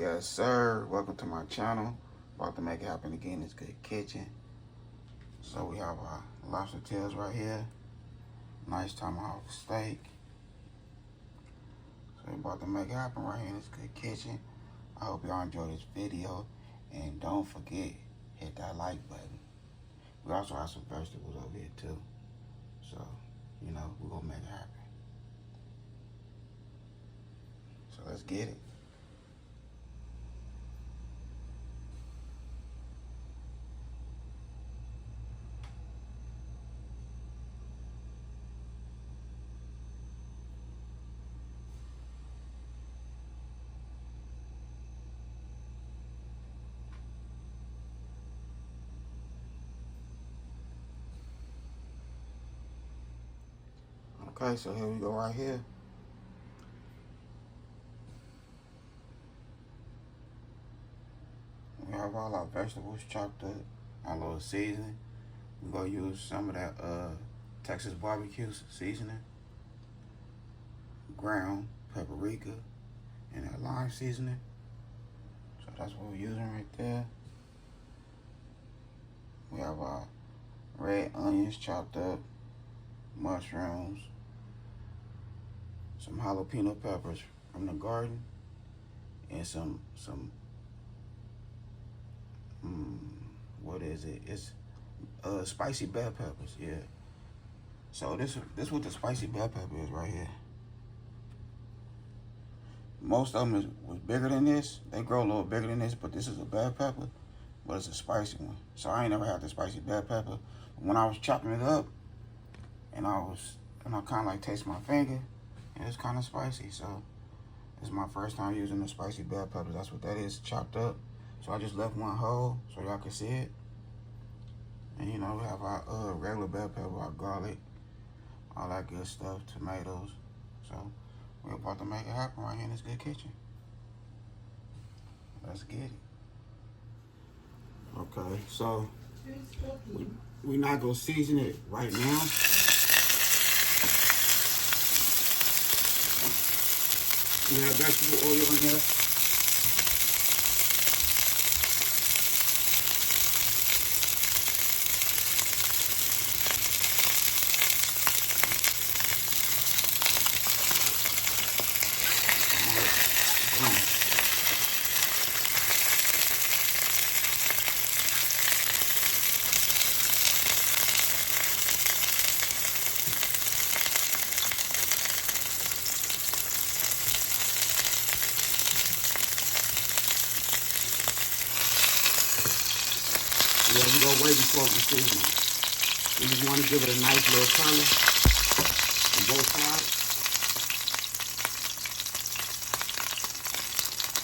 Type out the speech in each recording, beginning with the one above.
Yes, sir. Welcome to my channel. About to make it happen again. It's Good Kitchen. So we have our lobster tails right here. Nice tomahawk steak. So we're about to make it happen right here in this Good Kitchen. I hope y'all enjoy this video. And don't forget, hit that like button. We also have some vegetables over here too. So, you know, we're going to make it happen. So let's get it. Okay, so here we go right here. We have all our vegetables chopped up, our little seasoning. We're gonna use some of that Texas barbecue seasoning, ground paprika, and that lime seasoning. So that's what we're using right there. We have our red onions chopped up, mushrooms, some jalapeno peppers from the garden, and some what is it? It's spicy bell peppers, yeah. So this what the spicy bell pepper is right here. Most of them was bigger than this. They grow a little bigger than this, but this is a bell pepper, but it's a spicy one. So I ain't never had the spicy bell pepper. When I was chopping it up, and I kind of like taste my finger, and it's kind of spicy. So it's my first time using the spicy bell peppers. That's what that is, chopped up. So I just left one whole so y'all can see it. And you know, we have our regular bell pepper, our garlic, all that good stuff, tomatoes. So we're about to make it happen right here in this Good Kitchen. Let's get it. Okay, so we're not gonna season it right now. We have vegetable oil in here. Yeah, we're gonna wait before we season it. We just want to give it a nice little color on both sides.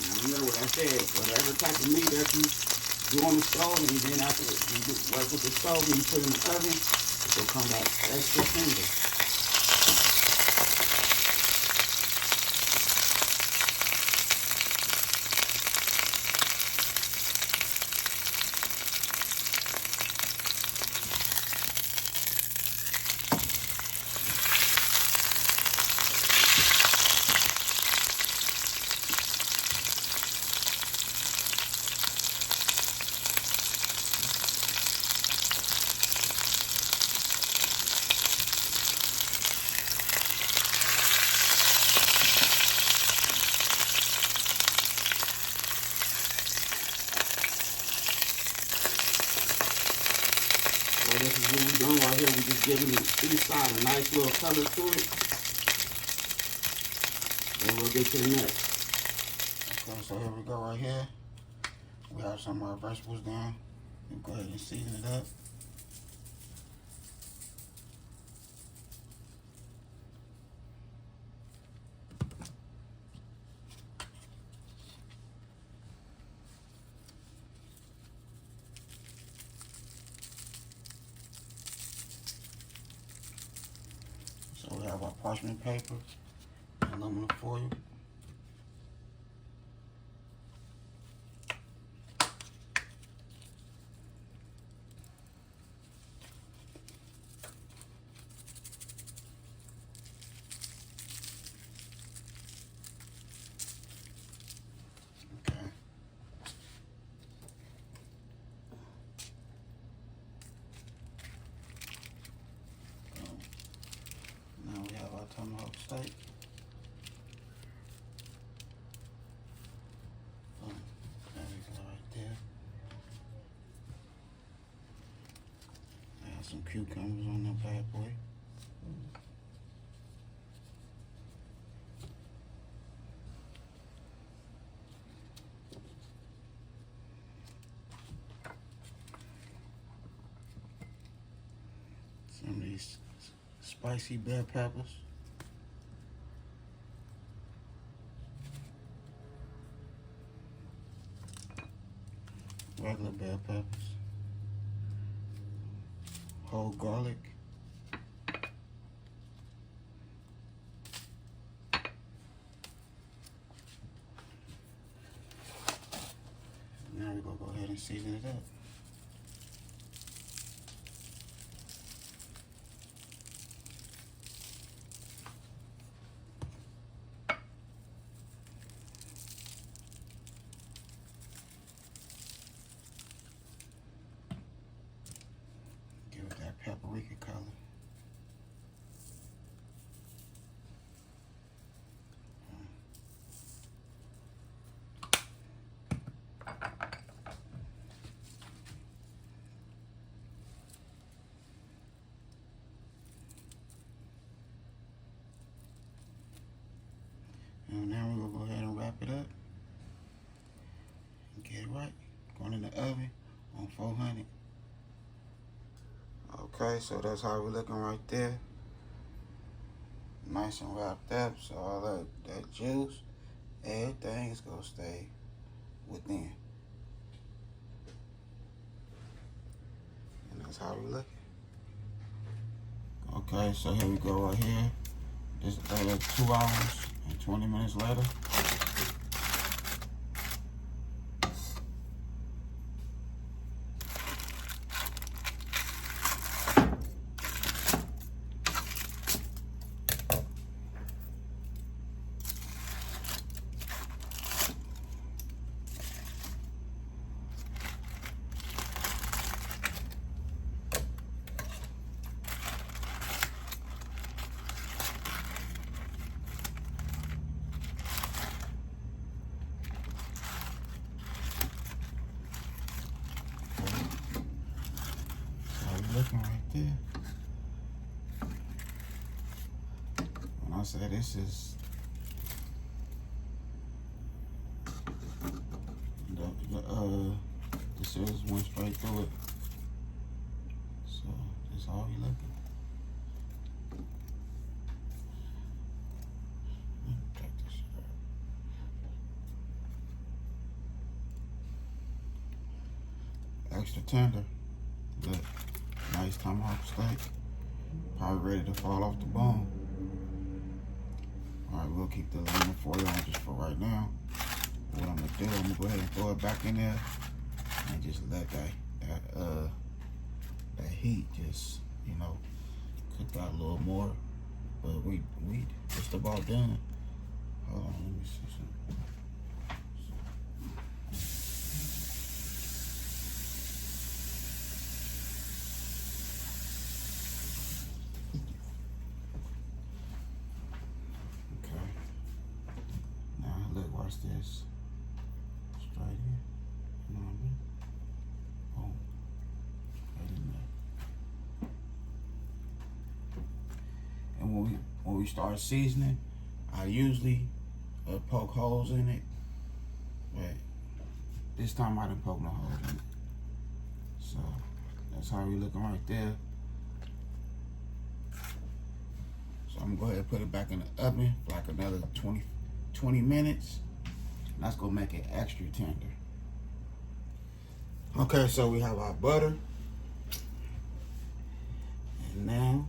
Now remember what I said, whatever type of meat that you do on the stove, and then after you work with the stove and you put it in the oven, it will come back extra tender. So this is what we're doing right here. We're just giving each side a nice little color to it. Then we'll get to the next. Okay, so here we go right here. We have some of our vegetables down. We'll go ahead and season it up. So we have our parchment paper, aluminum foil. Okay. some cucumbers on that bad boy. Some of these spicy bell peppers. Regular bell peppers. Whole garlic. Now we're gonna go ahead and season it up. Give it that paprika color. And now we're gonna go ahead and wrap it up and get it right. Going in the oven on 400. Okay, so that's how we're looking right there. Nice and wrapped up, so all that juice, everything is gonna stay within. And that's how we're looking. Okay, so here we go right here. It's 2 hours and 20 minutes later. Looking right there. When I say this is the scissors went straight through it. So that's all we looking. Take this out. Extra tender. Look. Nice tomahawk steak. Probably ready to fall off the bone. Alright, we'll keep the aluminum foil on just for right now. What I'm gonna do, I'm gonna go ahead and throw it back in there and just let that heat just, you know, cook out a little more. But we just about done. Hold on, let me see something. Watch this. Straight in. You know what I mean? Boom. Straight in there. And when we start seasoning, I usually poke holes in it. But this time I didn't poke no holes in it. So that's how we looking right there. So I'm gonna go ahead and put it back in the oven for like another 20 minutes. That's gonna make it extra tender. Okay, so we have our butter. And now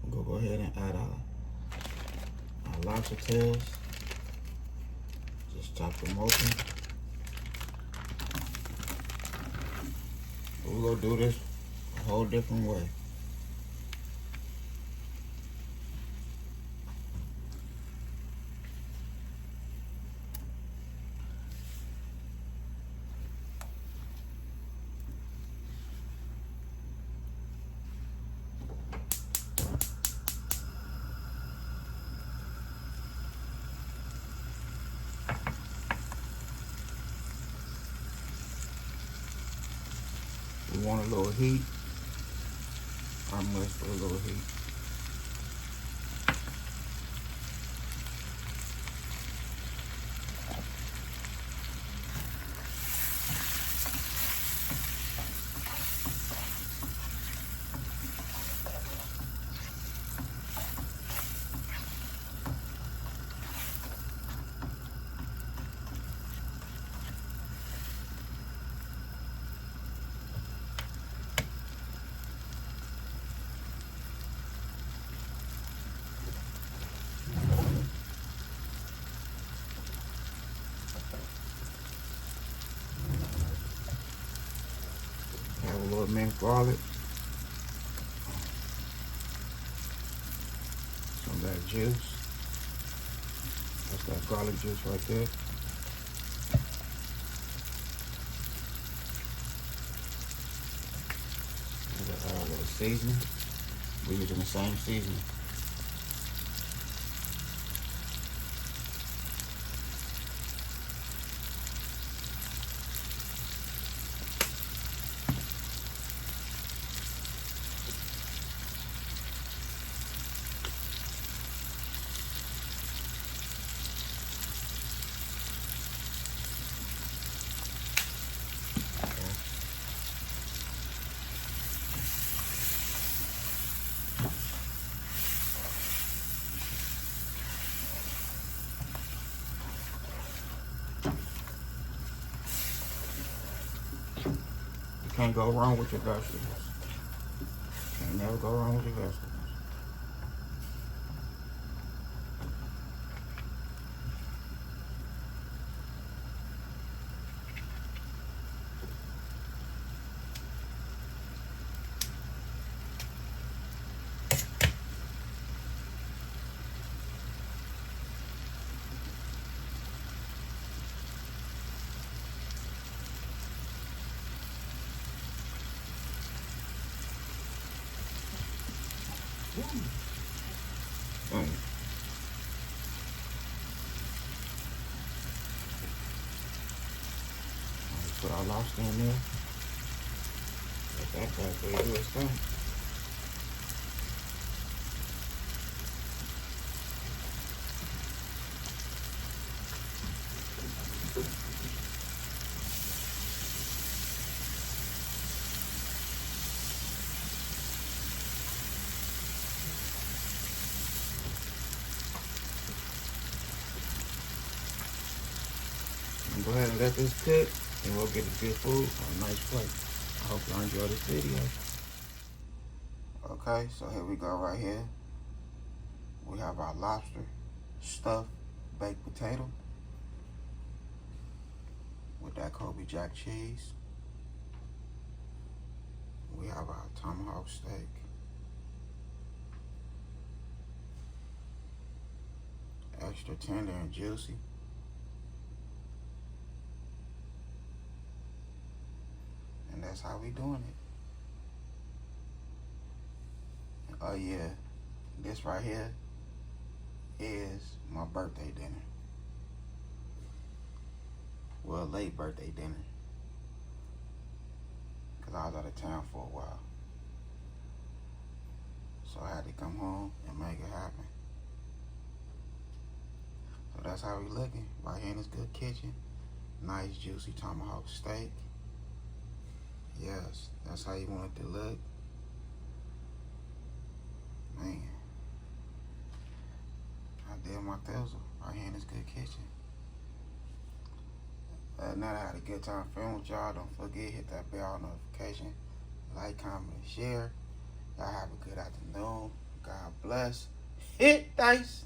we'll go ahead and add our lobster tails. Just chop them open. We're gonna do this a whole different way. We want a little heat. not much for a little heat. Have a little minced garlic. Some of that juice. That's that garlic juice right there. A little seasoning. We're using the same seasoning. Can't go wrong with your vegetables. Can't never go wrong with your vegetables. Put our lobster in there. Let that bad boy do its thing. Go ahead and let this cook, and we'll get the good food on a nice plate. I hope y'all enjoy this video. Okay, so here we go right here. We have our lobster stuffed baked potato with that Kobe Jack cheese. We have our tomahawk steak. Extra tender and juicy. And that's how we doing it. Oh yeah, this right here is my birthday dinner. Well, late birthday dinner. Cause I was out of town for a while. So I had to come home and make it happen. So that's how we looking. Right here in this good kitchen. Nice juicy tomahawk steak. Yes, that's how you want it to look. Man, I did my thizzle right here in this good kitchen. Now that I had a good time filming with y'all, don't forget, hit that bell notification, like, comment, and share. Y'all have a good afternoon. God bless. Hit dice.